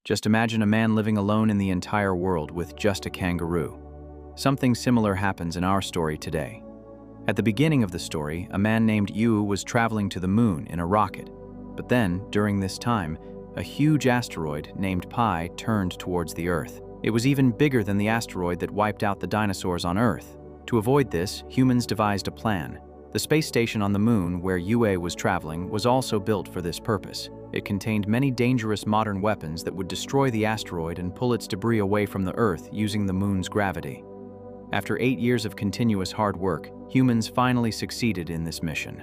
Just imagine a man living alone in the entire world with just a kangaroo. Something similar happens in our story today. At the beginning of the story, a man named Yu was traveling to the moon in a rocket. But then, during this time, a huge asteroid named Pi turned towards the Earth. It was even bigger than the asteroid that wiped out the dinosaurs on Earth. To avoid this, humans devised a plan. The space station on the moon where Yue was traveling was also built for this purpose. It contained many dangerous modern weapons that would destroy the asteroid and pull its debris away from the Earth using the moon's gravity. After 8 years of continuous hard work, humans finally succeeded in this mission.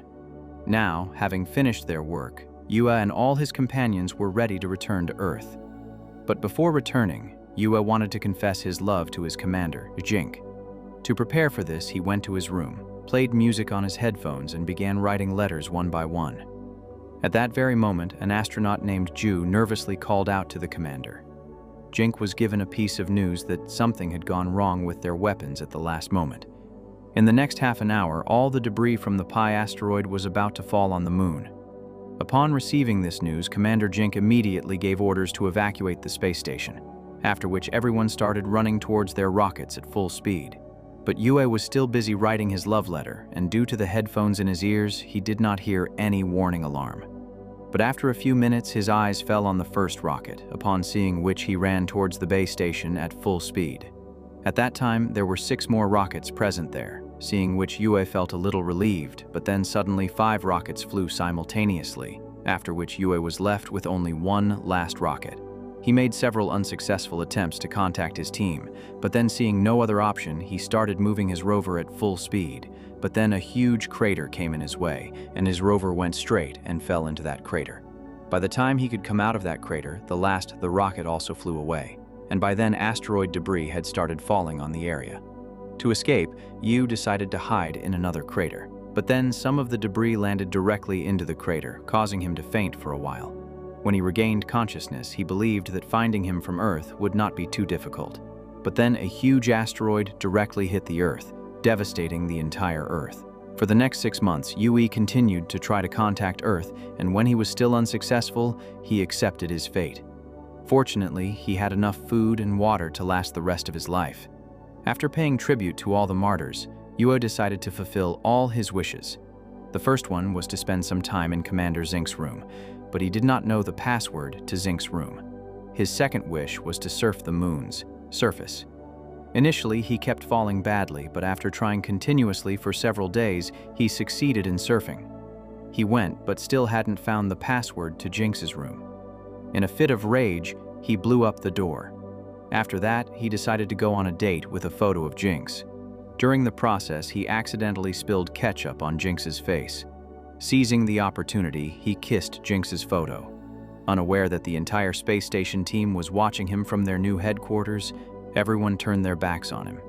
Now, having finished their work, Yue and all his companions were ready to return to Earth. But before returning, Yue wanted to confess his love to his commander, Jink. To prepare for this, he went to his room, played music on his headphones, and began writing letters one by one. At that very moment, an astronaut named Ju nervously called out to the commander. Jink was given a piece of news that something had gone wrong with their weapons at the last moment. In the next half an hour, all the debris from the Pi asteroid was about to fall on the moon. Upon receiving this news, Commander Jink immediately gave orders to evacuate the space station, after which everyone started running towards their rockets at full speed. But Yue was still busy writing his love letter, and due to the headphones in his ears, he did not hear any warning alarm. But after a few minutes, his eyes fell on the first rocket, upon seeing which he ran towards the base station at full speed. At that time, there were 6 more rockets present there, seeing which Yue felt a little relieved, but then suddenly 5 rockets flew simultaneously, after which Yue was left with only one last rocket. He made several unsuccessful attempts to contact his team, but then seeing no other option, he started moving his rover at full speed. But then a huge crater came in his way, and his rover went straight and fell into that crater. By the time he could come out of that crater, the rocket also flew away, and by then asteroid debris had started falling on the area. To escape, Yu decided to hide in another crater, but then some of the debris landed directly into the crater, causing him to faint for a while. When he regained consciousness, he believed that finding him from Earth would not be too difficult. But then a huge asteroid directly hit the Earth, devastating the entire Earth. For the next 6 months, Yue continued to try to contact Earth, and when he was still unsuccessful, he accepted his fate. Fortunately, he had enough food and water to last the rest of his life. After paying tribute to all the martyrs, Yue decided to fulfill all his wishes. The first one was to spend some time in Commander Zink's room, but he did not know the password to Zink's room. His second wish was to surf the moon's surface. Initially, he kept falling badly, but after trying continuously for several days, he succeeded in surfing. He went, but still hadn't found the password to Jinx's room. In a fit of rage, he blew up the door. After that, he decided to go on a date with a photo of Jinx. During the process, he accidentally spilled ketchup on Jinx's face. Seizing the opportunity, he kissed Jinx's photo. Unaware that the entire space station team was watching him from their new headquarters, everyone turned their backs on him.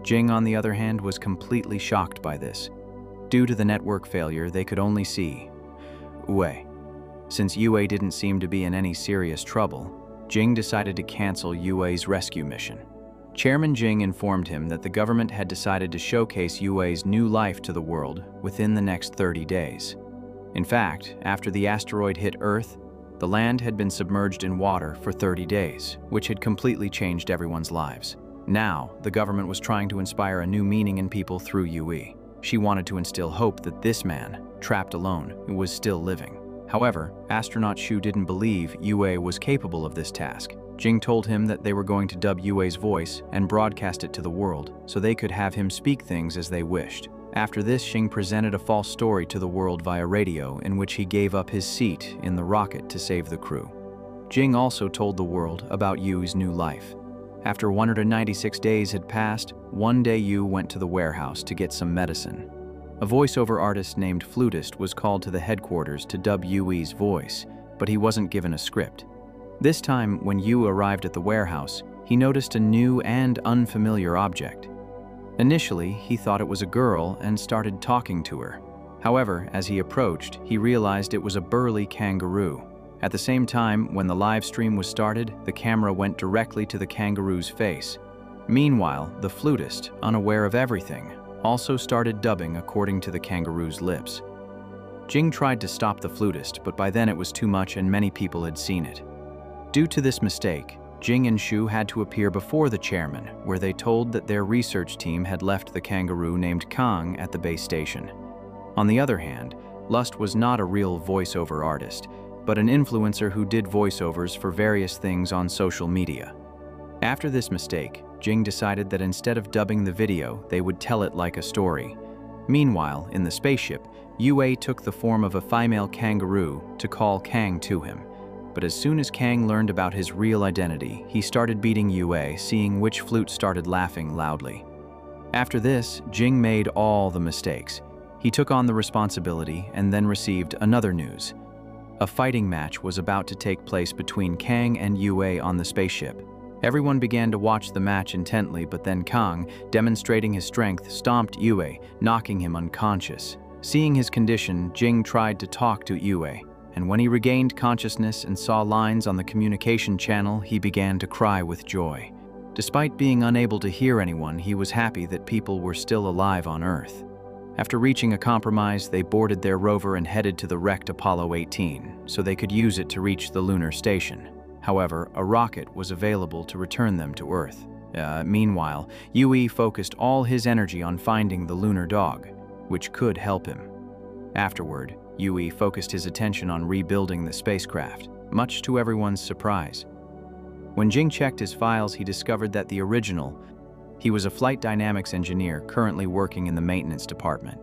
Jing, on the other hand, was completely shocked by this. Due to the network failure, they could only see Yue. Since Yue didn't seem to be in any serious trouble, Jing decided to cancel Yue's rescue mission. Chairman Jing informed him that the government had decided to showcase Yue's new life to the world within the next 30 days. In fact, after the asteroid hit Earth, the land had been submerged in water for 30 days, which had completely changed everyone's lives. Now, the government was trying to inspire a new meaning in people through Yue. She wanted to instill hope that this man, trapped alone, was still living. However, astronaut Shu didn't believe Yue was capable of this task. Jing told him that they were going to dub Yue's voice and broadcast it to the world, so they could have him speak things as they wished. After this, Xing presented a false story to the world via radio in which he gave up his seat in the rocket to save the crew. Jing also told the world about Yu's new life. After 196 days had passed, one day Yu went to the warehouse to get some medicine. A voiceover artist named Flutist was called to the headquarters to dub Yu's voice, but he wasn't given a script. This time, when Yu arrived at the warehouse, he noticed a new and unfamiliar object. Initially, he thought it was a girl and started talking to her. However, as he approached, he realized it was a burly kangaroo. At the same time, when the live stream was started, the camera went directly to the kangaroo's face. Meanwhile, the flutist, unaware of everything, also started dubbing according to the kangaroo's lips. Jing tried to stop the flutist, but by then it was too much and many people had seen it. Due to this mistake, Jing and Shu had to appear before the chairman, where they told that their research team had left the kangaroo named Kang at the base station. On the other hand, Lust was not a real voiceover artist, but an influencer who did voiceovers for various things on social media. After this mistake, Jing decided that instead of dubbing the video, they would tell it like a story. Meanwhile, in the spaceship, Yue took the form of a female kangaroo to call Kang to him. But as soon as Kang learned about his real identity, he started beating Yue, seeing which flute started laughing loudly. After this, Jing made all the mistakes. He took on the responsibility and then received another news. A fighting match was about to take place between Kang and Yue on the spaceship. Everyone began to watch the match intently, but then Kang, demonstrating his strength, stomped Yue, knocking him unconscious. Seeing his condition, Jing tried to talk to Yue, and when he regained consciousness and saw lines on the communication channel, he began to cry with joy. Despite being unable to hear anyone, he was happy that people were still alive on Earth. After reaching a compromise, they boarded their rover and headed to the wrecked Apollo 18, so they could use it to reach the lunar station. However, a rocket was available to return them to Earth. Meanwhile, Yue focused all his energy on finding the lunar dog, which could help him. Afterward, Yue focused his attention on rebuilding the spacecraft, much to everyone's surprise. When Jing checked his files, he discovered that the original, he was a flight dynamics engineer currently working in the maintenance department.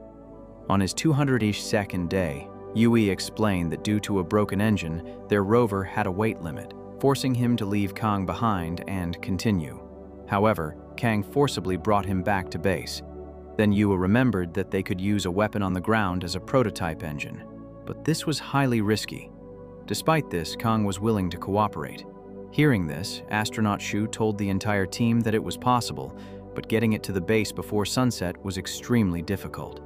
On his 200-ish-second day, Yue explained that due to a broken engine, their rover had a weight limit, forcing him to leave Kang behind and continue. However, Kang forcibly brought him back to base. Then Yue remembered that they could use a weapon on the ground as a prototype engine, but this was highly risky. Despite this, Kang was willing to cooperate. Hearing this, astronaut Shu told the entire team that it was possible, but getting it to the base before sunset was extremely difficult.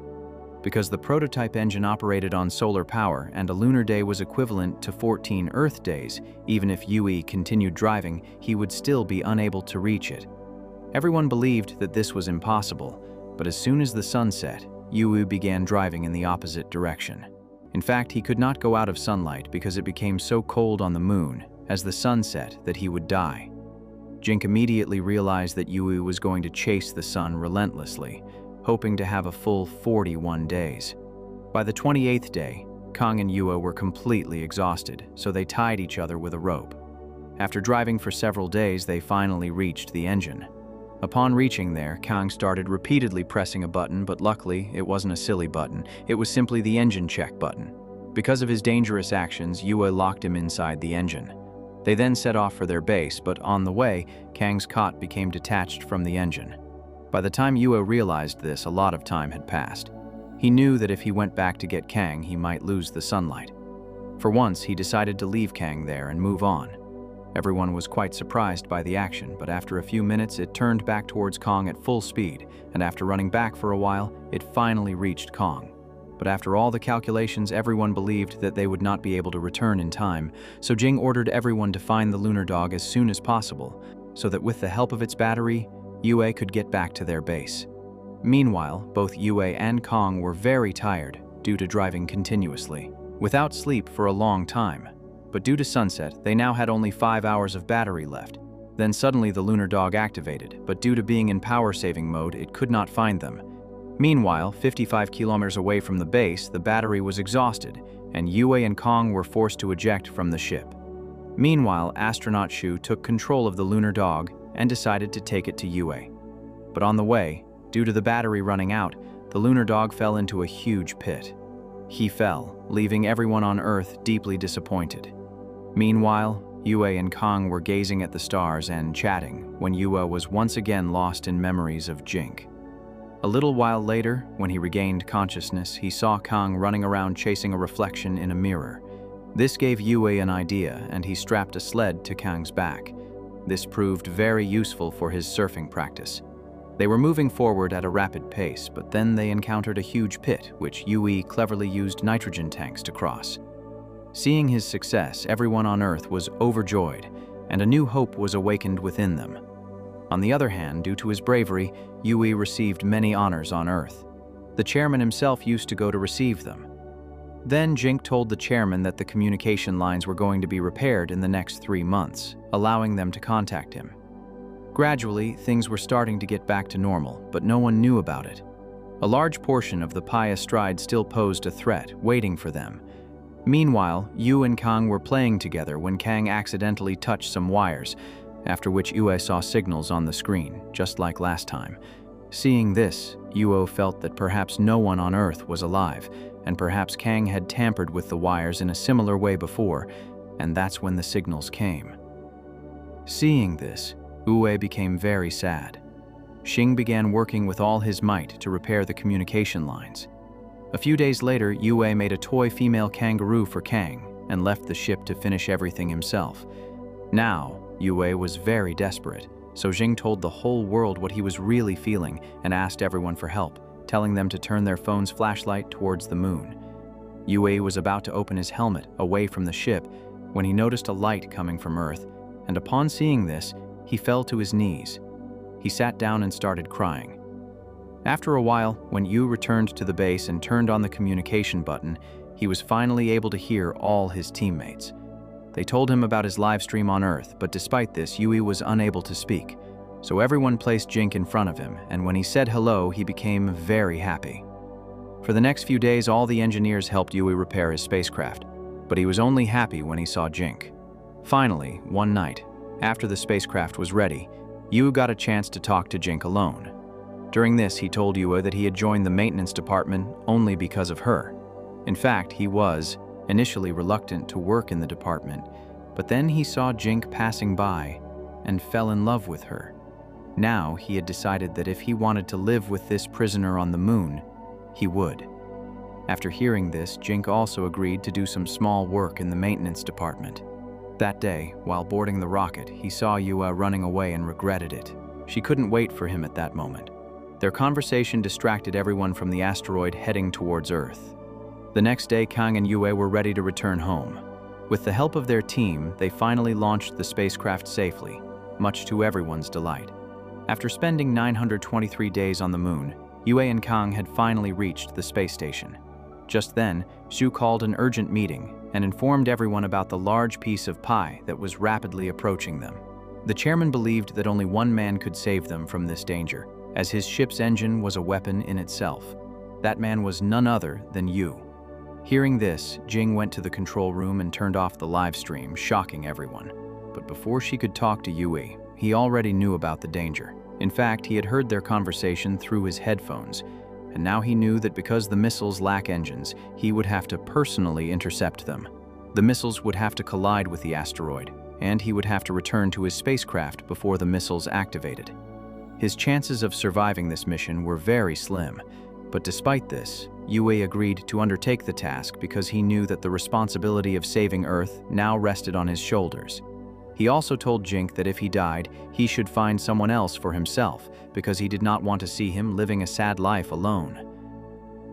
Because the prototype engine operated on solar power and a lunar day was equivalent to 14 Earth days, even if Yue continued driving, he would still be unable to reach it. Everyone believed that this was impossible, but as soon as the sun set, Yue began driving in the opposite direction. In fact, he could not go out of sunlight because it became so cold on the moon as the sun set that he would die. Jing immediately realized that Yue was going to chase the sun relentlessly, hoping to have a full 41 days. By the 28th day, Kang and Yue were completely exhausted, so they tied each other with a rope. After driving for several days, they finally reached the engine. Upon reaching there, Kang started repeatedly pressing a button, but luckily, it wasn't a silly button. It was simply the engine check button. Because of his dangerous actions, Yue locked him inside the engine. They then set off for their base, but on the way, Kang's cot became detached from the engine. By the time Yue realized this, a lot of time had passed. He knew that if he went back to get Kang, he might lose the sunlight. For once, he decided to leave Kang there and move on. Everyone was quite surprised by the action, but after a few minutes, it turned back towards Kang at full speed, and after running back for a while, it finally reached Kang. But after all the calculations, everyone believed that they would not be able to return in time, so Jing ordered everyone to find the lunar dog as soon as possible, so that with the help of its battery, Yue could get back to their base. Meanwhile, both Yue and Kang were very tired due to driving continuously, without sleep for a long time. But due to sunset, they now had only 5 hours of battery left. Then suddenly the lunar dog activated, but due to being in power-saving mode, it could not find them. Meanwhile, 55 kilometers away from the base, the battery was exhausted, and Yue and Kang were forced to eject from the ship. Meanwhile, astronaut Shu took control of the lunar dog and decided to take it to Yue. But on the way, due to the battery running out, the lunar dog fell into a huge pit. He fell, leaving everyone on Earth deeply disappointed. Meanwhile, Yue and Kang were gazing at the stars and chatting when Yue was once again lost in memories of Jing. A little while later, when he regained consciousness, he saw Kang running around chasing a reflection in a mirror. This gave Yue an idea, and he strapped a sled to Kang's back. This proved very useful for his surfing practice. They were moving forward at a rapid pace, but then they encountered a huge pit, which Yue cleverly used nitrogen tanks to cross. Seeing his success, everyone on Earth was overjoyed, and a new hope was awakened within them. On the other hand, due to his bravery, Yue received many honors on Earth. The chairman himself used to go to receive them. Then Jink told the chairman that the communication lines were going to be repaired in the next 3 months, allowing them to contact him. Gradually, things were starting to get back to normal, but no one knew about it. A large portion of the Pi asteroid still posed a threat, waiting for them. Meanwhile, Yu and Kang were playing together when Kang accidentally touched some wires, after which Yue saw signals on the screen, just like last time. Seeing this, Yuo felt that perhaps no one on Earth was alive, and perhaps Kang had tampered with the wires in a similar way before, and that's when the signals came. Seeing this, Yue became very sad. Xing began working with all his might to repair the communication lines. A few days later, Yue made a toy female kangaroo for Kang and left the ship to finish everything himself. Now, Yue was very desperate, so Xing told the whole world what he was really feeling and asked everyone for help, telling them to turn their phone's flashlight towards the moon. Yue was about to open his helmet away from the ship when he noticed a light coming from Earth, and upon seeing this, he fell to his knees. He sat down and started crying. After a while, when Yu returned to the base and turned on the communication button, he was finally able to hear all his teammates. They told him about his live stream on Earth, but despite this, Yui was unable to speak. So everyone placed Jink in front of him, and when he said hello, he became very happy. For the next few days, all the engineers helped Yui repair his spacecraft, but he was only happy when he saw Jink. Finally, one night, after the spacecraft was ready, Yu got a chance to talk to Jink alone. During this, he told Yue that he had joined the maintenance department only because of her. In fact, he was initially reluctant to work in the department, but then he saw Jink passing by and fell in love with her. Now he had decided that if he wanted to live with this prisoner on the moon, he would. After hearing this, Jink also agreed to do some small work in the maintenance department. That day, while boarding the rocket, he saw Yue running away and regretted it. She couldn't wait for him at that moment. Their conversation distracted everyone from the asteroid heading towards Earth. The next day, Kang and Yue were ready to return home. With the help of their team, they finally launched the spacecraft safely, much to everyone's delight. After spending 923 days on the moon, Yue and Kang had finally reached the space station. Just then, Xu called an urgent meeting and informed everyone about the large piece of pie that was rapidly approaching them. The chairman believed that only one man could save them from this danger, as his ship's engine was a weapon in itself. That man was none other than Yu. Hearing this, Jing went to the control room and turned off the live stream, shocking everyone. But before she could talk to Yui, he already knew about the danger. In fact, he had heard their conversation through his headphones, and now he knew that because the missiles lack engines, he would have to personally intercept them. The missiles would have to collide with the asteroid, and he would have to return to his spacecraft before the missiles activated. His chances of surviving this mission were very slim, but despite this, Yue agreed to undertake the task because he knew that the responsibility of saving Earth now rested on his shoulders. He also told Jink that if he died, he should find someone else for himself because he did not want to see him living a sad life alone.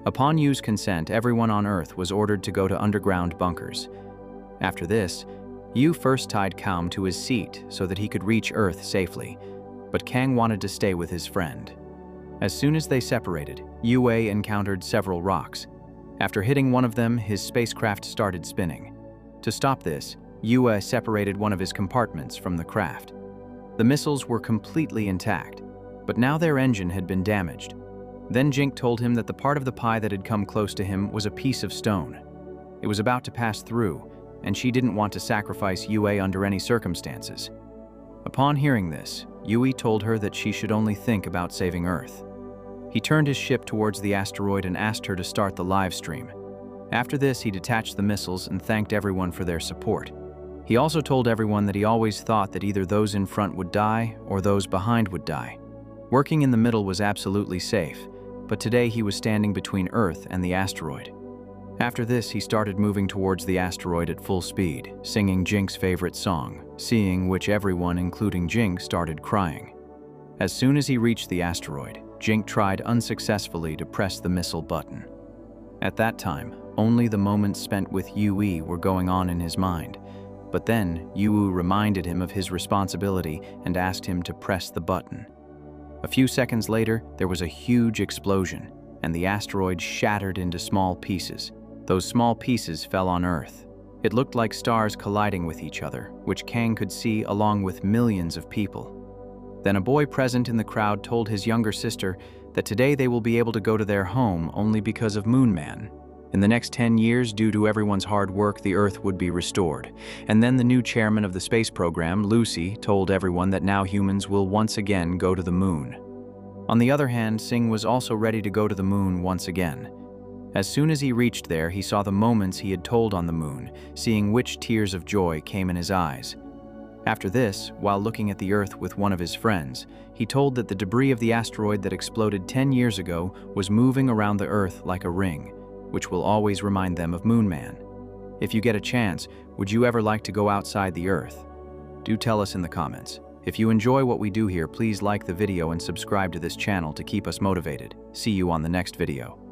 Upon Yu's consent, everyone on Earth was ordered to go to underground bunkers. After this, Yu first tied Kaum to his seat so that he could reach Earth safely, but Kang wanted to stay with his friend. As soon as they separated, Yue encountered several rocks. After hitting one of them, his spacecraft started spinning. To stop this, Yue separated one of his compartments from the craft. The missiles were completely intact, but now their engine had been damaged. Then Jink told him that the part of the pie that had come close to him was a piece of stone. It was about to pass through, and she didn't want to sacrifice Yue under any circumstances. Upon hearing this, Yui told her that she should only think about saving Earth. He turned his ship towards the asteroid and asked her to start the live stream. After this, he detached the missiles and thanked everyone for their support. He also told everyone that he always thought that either those in front would die or those behind would die. Working in the middle was absolutely safe, but today he was standing between Earth and the asteroid. After this, he started moving towards the asteroid at full speed, singing Jink's favorite song, seeing which everyone, including Jink, started crying. As soon as he reached the asteroid, Jink tried unsuccessfully to press the missile button. At that time, only the moments spent with Yui were going on in his mind, but then Yu reminded him of his responsibility and asked him to press the button. A few seconds later, there was a huge explosion, and the asteroid shattered into small pieces. Those small pieces fell on Earth. It looked like stars colliding with each other, which Kang could see along with millions of people. Then a boy present in the crowd told his younger sister that today they will be able to go to their home only because of Moon Man. In the next 10 years, due to everyone's hard work, the Earth would be restored. And then the new chairman of the space program, Lucy, told everyone that now humans will once again go to the moon. On the other hand, Singh was also ready to go to the moon once again. As soon as he reached there, he saw the moments he had told on the moon, seeing which tears of joy came in his eyes. After this, while looking at the Earth with one of his friends, he told that the debris of the asteroid that exploded 10 years ago was moving around the Earth like a ring, which will always remind them of Moon Man. If you get a chance, would you ever like to go outside the Earth? Do tell us in the comments. If you enjoy what we do here, please like the video and subscribe to this channel to keep us motivated. See you on the next video.